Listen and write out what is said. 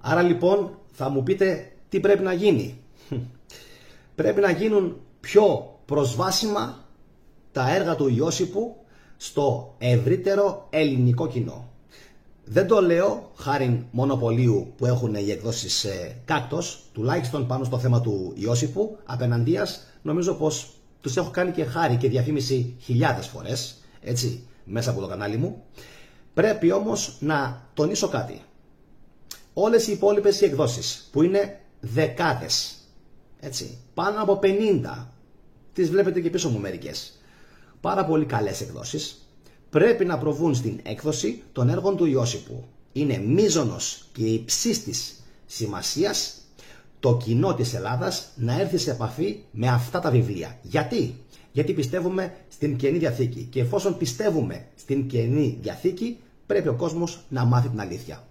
Άρα λοιπόν θα μου πείτε τι πρέπει να γίνει. Πρέπει να γίνουν πιο προσβάσιμα τα έργα του Ιώσιππου στο ευρύτερο ελληνικό κοινό. Δεν το λέω χάριν μονοπωλίου που έχουν οι εκδόσεις Κάκτος, τουλάχιστον πάνω στο θέμα του Ιώσιππου. Απέναντίας νομίζω πως τους έχω κάνει και χάρη και διαφήμιση χιλιάδες φορές, έτσι, μέσα από το κανάλι μου. Πρέπει όμως να τονίσω κάτι. Όλες οι υπόλοιπες οι εκδόσεις, που είναι δεκάδες, έτσι, πάνω από 50, τις βλέπετε και πίσω μου μερικές, πάρα πολύ καλές εκδόσεις, πρέπει να προβούν στην έκδοση των έργων του Ιώσιππου. Είναι μείζονος και υψής της σημασίας το κοινό της Ελλάδας να έρθει σε επαφή με αυτά τα βιβλία. Γιατί πιστεύουμε στην Καινή Διαθήκη, και εφόσον πιστεύουμε στην Καινή Διαθήκη πρέπει ο κόσμος να μάθει την αλήθεια.